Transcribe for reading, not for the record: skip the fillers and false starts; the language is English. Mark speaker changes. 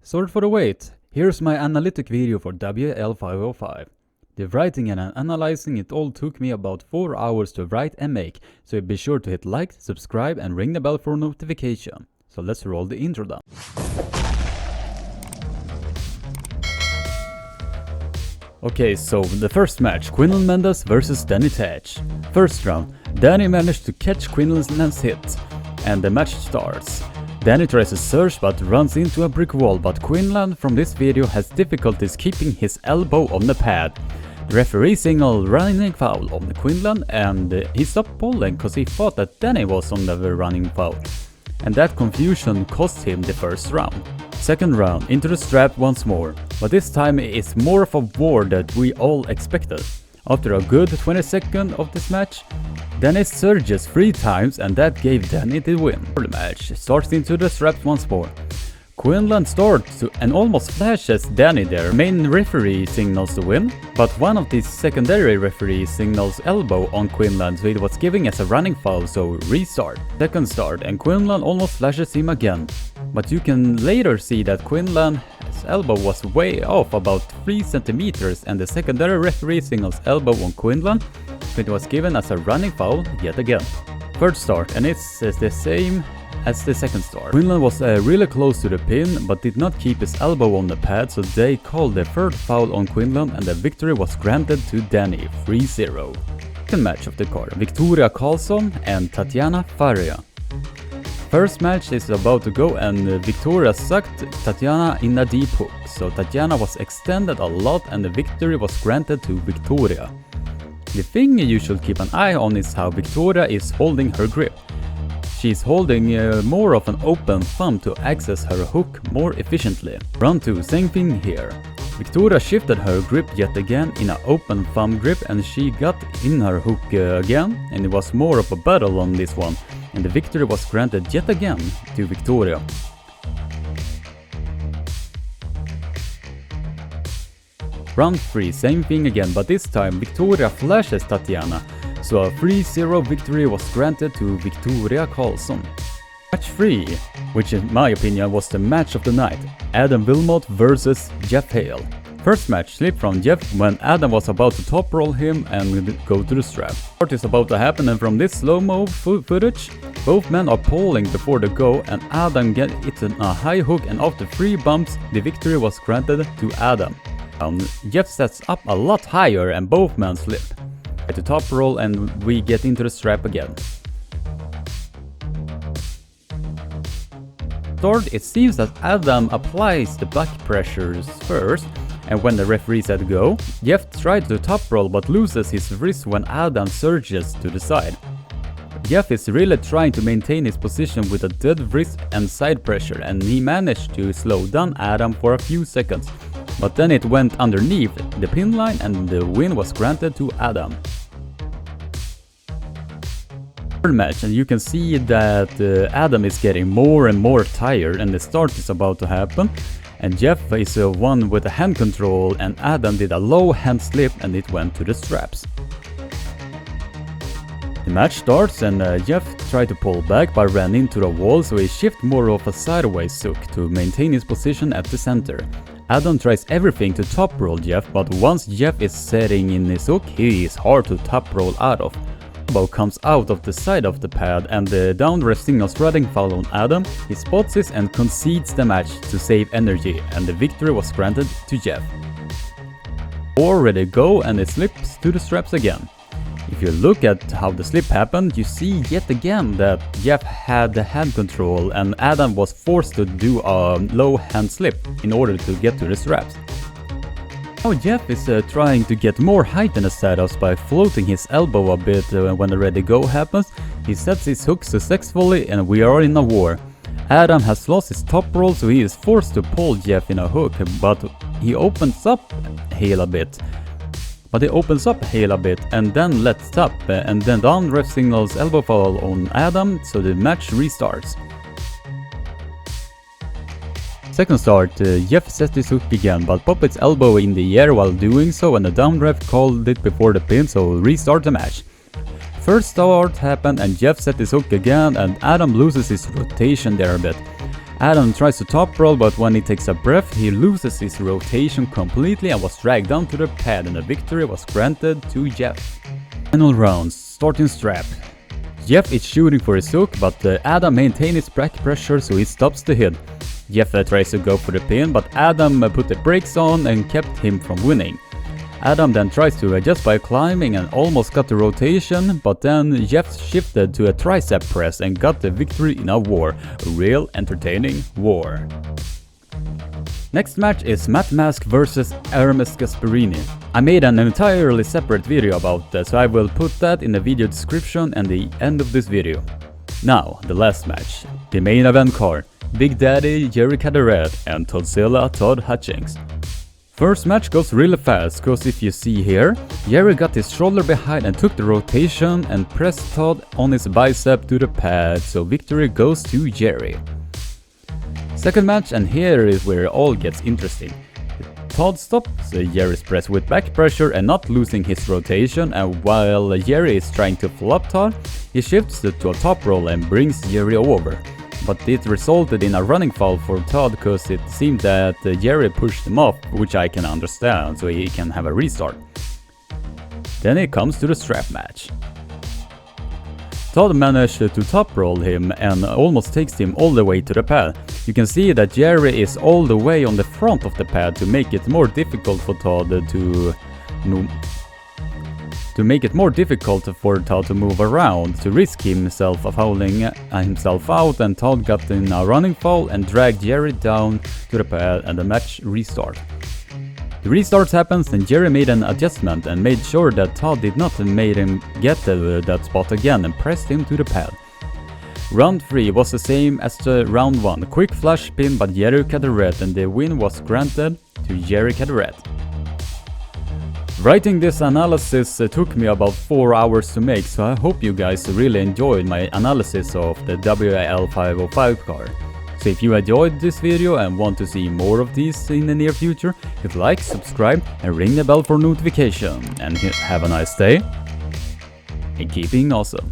Speaker 1: Sorry for the wait, here's my analytic video for WL505. The writing and analyzing it all took me about 4 hours to write and make, so be sure to hit like, subscribe and ring the bell for notification. So let's roll the intro down. Okay, so the first match, Quinlan Mendes vs Danny Taj. First round, Danny managed to catch Quinlan's hit, and the match starts. Danny tries to surge but runs into a brick wall, but Quinlan from this video has difficulties keeping his elbow on the pad. The referee signaled running foul on Quinlan and he stopped pulling cause he thought that Danny was on the running foul. And that confusion cost him the first round. Second round, into the strap once more, but this time it's more of a war that we all expected. After a good 20 seconds of this match, Danny surges 3 times and that gave Danny the win. The match starts into the straps once more. Quinlan starts to and almost flashes Danny there. Main referee signals the win, but one of these secondary referees signals elbow on Quinlan, so it was giving as a running foul, so restart. Second start and Quinlan almost flashes him again. But you can later see that Quinlan's elbow was way off about 3 centimeters and the secondary referee signals elbow on Quinlan, so it was given as a running foul yet again. Third start and it's the same as the second start. Quinlan was really close to the pin but did not keep his elbow on the pad, so they called the third foul on Quinlan and the victory was granted to Danny 3-0. Second match of the card, Victoria Karlsson and Tatiana Faria. First match is about to go and Victoria sucked Tatiana in a deep hook, so Tatiana was extended a lot and the victory was granted to Victoria. The thing you should keep an eye on is how Victoria is holding her grip. She's holding more of an open thumb to access her hook more efficiently. Round 2, same thing here. Victoria shifted her grip yet again in an open thumb grip and she got in her hook again, and it was more of a battle on this one, and the victory was granted yet again to Victoria. Round 3, same thing again, but this time Victoria flashes Tatiana, so a 3-0 victory was granted to Victoria Karlsson. Match 3, which in my opinion was the match of the night, Adam Wilmot vs Jeff Hale. First match slipped from Jeff when Adam was about to top roll him and go to the strap. What is about to happen, and from this slow-mo footage, both men are pulling before the go and Adam gets it in a high hook, and after 3 bumps the victory was granted to Adam. Jeff sets up a lot higher and both men slip. At the top roll and we get into the strap again. Third, it seems that Adam applies the back pressures first, and when the referee said go, Jeff tried to top roll but loses his wrist when Adam surges to the side. Jeff is really trying to maintain his position with a dead wrist and side pressure, and he managed to slow down Adam for a few seconds, but then it went underneath the pin line and the win was granted to Adam. Third match, and you can see that Adam is getting more and more tired and the start is about to happen, and Jeff is one with a hand control and Adam did a low hand slip and it went to the straps. The match starts and Jeff tried to pull back but ran into the wall, so he shifted more of a sideways hook to maintain his position at the center. Adam tries everything to top roll Jeff, but once Jeff is setting in his hook, he is hard to top roll out of. Elbow comes out of the side of the pad and the down ref signals running foul on Adam. He spots this and concedes the match to save energy, and the victory was granted to Jeff. 4 ready go and it slips to the straps again. If you look at how the slip happened, you see yet again that Jeff had the hand control and Adam was forced to do a low hand slip in order to get to the straps. Now Jeff is trying to get more height in the setups by floating his elbow a bit when the ready go happens. He sets his hook successfully and we are in a war. Adam has lost his top roll, so he is forced to pull Jeff in a hook, but he opens up Hale a bit. And then lets up, and then down ref signals elbow foul on Adam, so the match restarts. Second start, Jeff sets his hook again, but popped its elbow in the air while doing so, and the down ref called it before the pin, so restart the match. First start happened and Jeff set his hook again and Adam loses his rotation there a bit. Adam tries to top roll, but when he takes a breath, he loses his rotation completely and was dragged down to the pad, and the victory was granted to Jeff. Final rounds, starting strap. Jeff is shooting for his hook, but Adam maintains his back pressure, so he stops the hit. Jeff tries to go for the pin, but Adam put the brakes on and kept him from winning. Adam then tries to adjust by climbing and almost got the rotation, but then Jeff shifted to a tricep press and got the victory in a war. A real entertaining war. Next match is Matt Mask vs Aramis Gasparini. I made an entirely separate video about that, so I will put that in the video description and the end of this video. Now, the last match. The main event card. Big Daddy Jerry Caderet and Toddzilla Todd Hutchings. First match goes really fast, cause if you see here, Jerry got his shoulder behind and took the rotation and pressed Todd on his bicep to the pad, so victory goes to Jerry. Second match, and here is where it all gets interesting. Todd stops Jerry's press with back pressure and not losing his rotation, and while Jerry is trying to flop Todd, he shifts to a top roll and brings Jerry over. But it resulted in a running foul for Todd because it seemed that Jerry pushed him off, which I can understand, so he can have a restart. Then it comes to the strap match. Todd managed to top roll him and almost takes him all the way to the pad. You can see that Jerry is all the way on the front of the pad to make it more difficult for Todd to move around, to risk himself of fouling himself out, and Todd got in a running foul and dragged Jerry down to the pad, and the match restart. The restart happens and Jerry made an adjustment and made sure that Todd did not make him get that spot again and pressed him to the pad. Round 3 was the same as the round 1, quick flash pin by Jerry Caderet, and the win was granted to Jerry Caderet. Writing this analysis took me about 4 hours to make, so I hope you guys really enjoyed my analysis of the WIL 505 card. So if you enjoyed this video and want to see more of these in the near future, hit like, subscribe and ring the bell for notification. And have a nice day and keep being awesome.